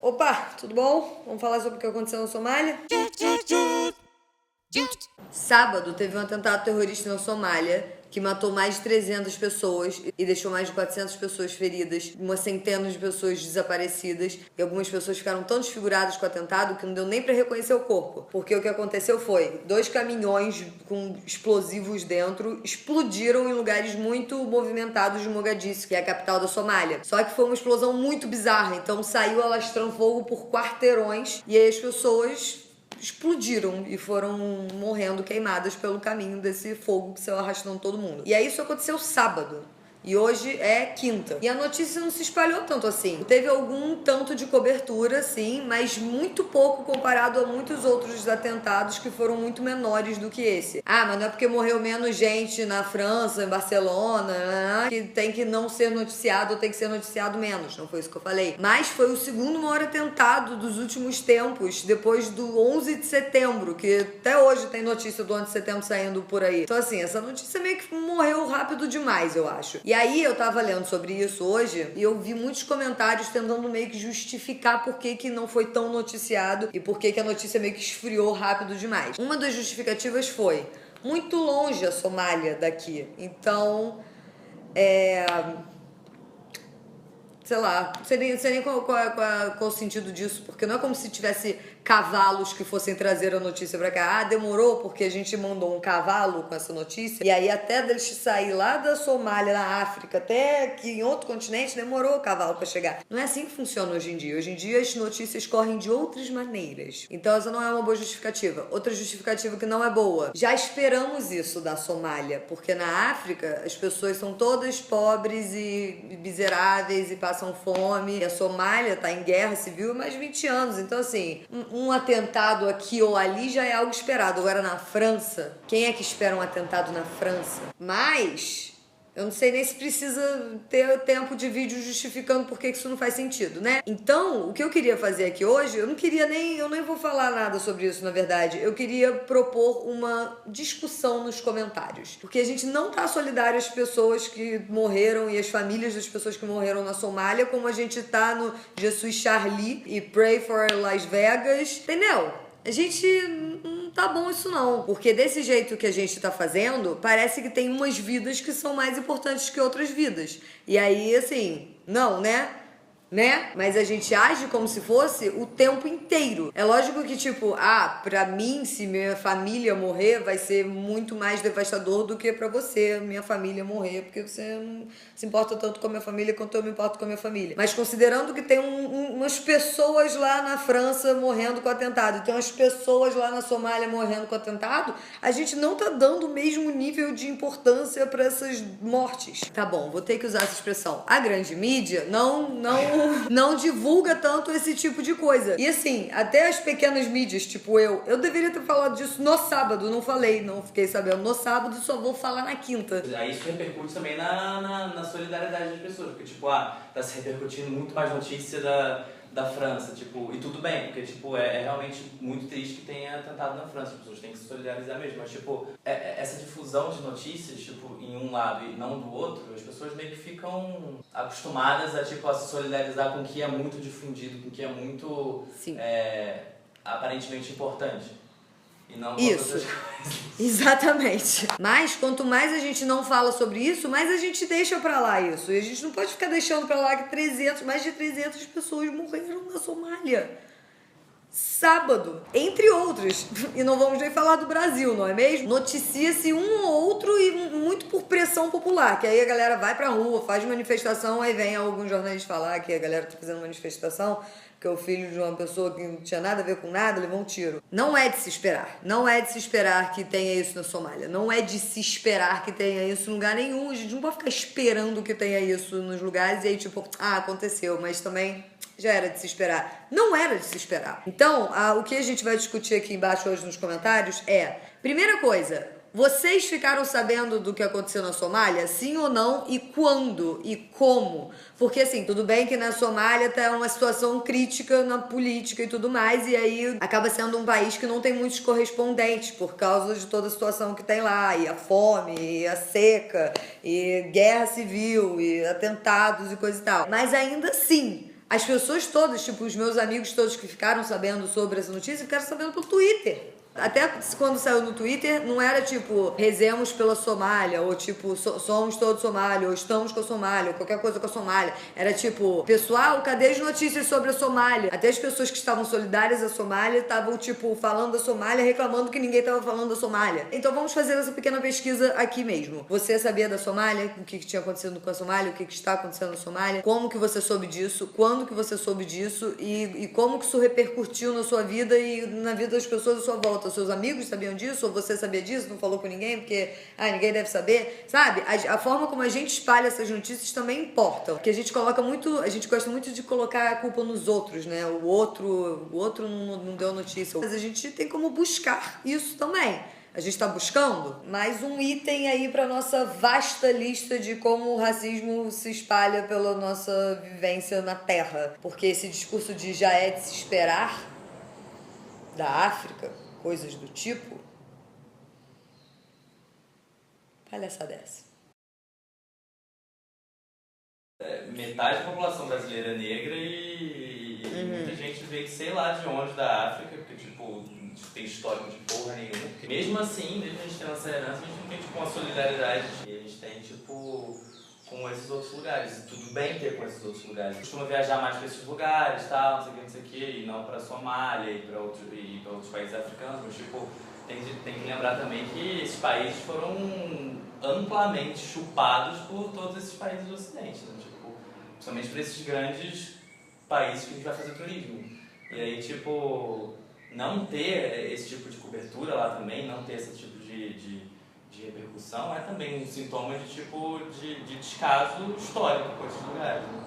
Opa, tudo bom? Vamos falar sobre o que aconteceu na Somália? Sábado teve um atentado terrorista na Somália que matou mais de 300 pessoas e deixou mais de 400 pessoas feridas, uma centena de pessoas desaparecidas, e algumas pessoas ficaram tão desfiguradas com o atentado que não deu nem para reconhecer o corpo. Porque o que aconteceu foi, 2 caminhões com explosivos dentro explodiram em lugares muito movimentados de Mogadiscio, que é a capital da Somália. Só que foi uma explosão muito bizarra, então saiu alastrando fogo por quarteirões, e aí as pessoas explodiram e foram morrendo queimadas pelo caminho desse fogo que saiu arrastando todo mundo. E aí isso aconteceu sábado. E hoje é quinta. E a notícia não se espalhou tanto assim. Teve algum tanto de cobertura, sim, mas muito pouco comparado a muitos outros atentados que foram muito menores do que esse. Ah, mas não é porque morreu menos gente na França, em Barcelona, que tem que não ser noticiado ou tem que ser noticiado menos. Não foi isso que eu falei. Mas foi o segundo maior atentado dos últimos tempos, depois do 11 de setembro, que até hoje tem notícia do 11 de setembro saindo por aí. Então assim, essa notícia meio que morreu rápido demais, eu acho. E aí eu tava lendo sobre isso hoje e eu vi muitos comentários tentando meio que justificar por que não foi tão noticiado e por que a notícia meio que esfriou rápido demais. Uma das justificativas foi muito longe a Somália daqui, então sei lá, não sei nem qual o sentido disso, porque não é como se tivesse cavalos que fossem trazer a notícia pra cá. Ah, demorou porque a gente mandou um cavalo com essa notícia, e aí até deles sair lá da Somália, na África, até aqui em outro continente, demorou o cavalo pra chegar. Não é assim que funciona hoje em dia. Hoje em dia as notícias correm de outras maneiras. Então essa não é uma boa justificativa. Outra justificativa que não é boa. Já esperamos isso da Somália, porque na África as pessoas são todas pobres e miseráveis e passam fome. E a Somália tá em guerra civil há mais de 20 anos. Então assim, um atentado aqui ou ali já é algo esperado. Agora na França, quem é que espera um atentado na França? Mas eu não sei nem se precisa ter tempo de vídeo justificando por que isso não faz sentido, né? Então, o que eu queria fazer aqui hoje, eu nem vou falar nada sobre isso, na verdade. Eu queria propor uma discussão nos comentários. Porque a gente não tá solidário às pessoas que morreram e às famílias das pessoas que morreram na Somália, como a gente tá no Jesus Charlie e Pray for Las Vegas, entendeu? A gente não tá bom isso não, porque desse jeito que a gente tá fazendo, parece que tem umas vidas que são mais importantes que outras vidas. E aí, assim, não, né? Mas a gente age como se fosse o tempo inteiro. É lógico que, tipo, pra mim, se minha família morrer, vai ser muito mais devastador do que pra você, minha família morrer, porque você não se importa tanto com a minha família quanto eu me importo com a minha família. Mas considerando que tem umas pessoas lá na França morrendo com atentado, e tem umas pessoas lá na Somália morrendo com atentado, a gente não tá dando o mesmo nível de importância pra essas mortes. Tá bom, vou ter que usar essa expressão. A grande mídia não divulga tanto esse tipo de coisa. E assim, até as pequenas mídias, tipo eu deveria ter falado disso no sábado, não falei, não fiquei sabendo no sábado, só vou falar na quinta. Aí isso repercute também na solidariedade das pessoas, porque tipo, tá se repercutindo muito mais notícia da França, tipo, e tudo bem, porque tipo, é realmente muito triste que tenha atentado na França, as pessoas têm que se solidarizar mesmo, mas tipo, essa difusão de notícias, tipo, em um lado e não do outro, as pessoas meio que ficam acostumadas a, tipo, a se solidarizar com o que é muito difundido, com o que é muito aparentemente importante. E não com outras coisas. Exatamente. Mas quanto mais a gente não fala sobre isso, mais a gente deixa pra lá isso. E a gente não pode ficar deixando pra lá que mais de 300 pessoas morreram na Somália. Sábado, entre outros. E não vamos nem falar do Brasil, não é mesmo? Noticia-se um ou outro e muito por pressão popular, que aí a galera vai pra rua, faz manifestação, aí vem alguns jornalistas falar que a galera tá fazendo manifestação porque o filho de uma pessoa que não tinha nada a ver com nada levou um tiro. Não é de se esperar. Não é de se esperar que tenha isso na Somália. Não é de se esperar que tenha isso em lugar nenhum. A gente não pode ficar esperando que tenha isso nos lugares e aí tipo, aconteceu, mas também já era de se esperar. Não era de se esperar. Então, o que a gente vai discutir aqui embaixo hoje nos comentários é, primeira coisa, vocês ficaram sabendo do que aconteceu na Somália? Sim ou não? E quando? E como? Porque assim, tudo bem que na Somália tá uma situação crítica na política e tudo mais, e aí acaba sendo um país que não tem muitos correspondentes por causa de toda a situação que tem lá, e a fome, e a seca, e guerra civil, e atentados e coisa e tal. Mas ainda assim, As pessoas todas, tipo, os meus amigos todos que ficaram sabendo sobre essa notícia, ficaram sabendo pelo Twitter. Até quando saiu no Twitter, não era tipo, rezemos pela Somália, ou tipo, somos todos Somália, ou estamos com a Somália, ou qualquer coisa com a Somália. Era tipo, pessoal, cadê as notícias sobre a Somália? Até as pessoas que estavam solidárias à Somália estavam, tipo, falando da Somália, reclamando que ninguém estava falando da Somália. Então vamos fazer essa pequena pesquisa aqui mesmo. Você sabia da Somália? O que tinha acontecido com a Somália? O que está acontecendo na Somália? Como que você soube disso? Quando que você soube disso? E como que isso repercutiu na sua vida e na vida das pessoas à sua volta? Seus amigos sabiam disso? Ou você sabia disso? Não falou com ninguém? Porque, ninguém deve saber. Sabe? A forma como a gente espalha essas notícias também importa. Porque a gente gosta muito de colocar a culpa nos outros, né? O outro não deu notícia. Mas a gente tem como buscar isso também. A gente está buscando mais um item aí para nossa vasta lista de como o racismo se espalha pela nossa vivência na Terra. Porque esse discurso de já é de se esperar da África, coisas do tipo, palhaçada dessa. Metade da população brasileira é negra e muita gente veio que sei lá de onde da África, porque tipo, não tem histórico de porra nenhuma. Porque mesmo assim, mesmo a gente tendo essa herança, a gente não tem tipo uma solidariedade que a gente tem tipo com esses outros lugares. E tudo bem ter com esses outros lugares. Costuma viajar mais para esses lugares, tal, não sei o que, e não para Somália e para outros países africanos, mas tipo, tem que lembrar também que esses países foram amplamente chupados por todos esses países do Ocidente, né? Tipo, principalmente por esses grandes países que a gente vai fazer turismo. E aí, tipo, não ter esse tipo de cobertura lá também, não ter esse tipo de repercussão é também um sintoma de tipo de descaso histórico com esses lugares, né?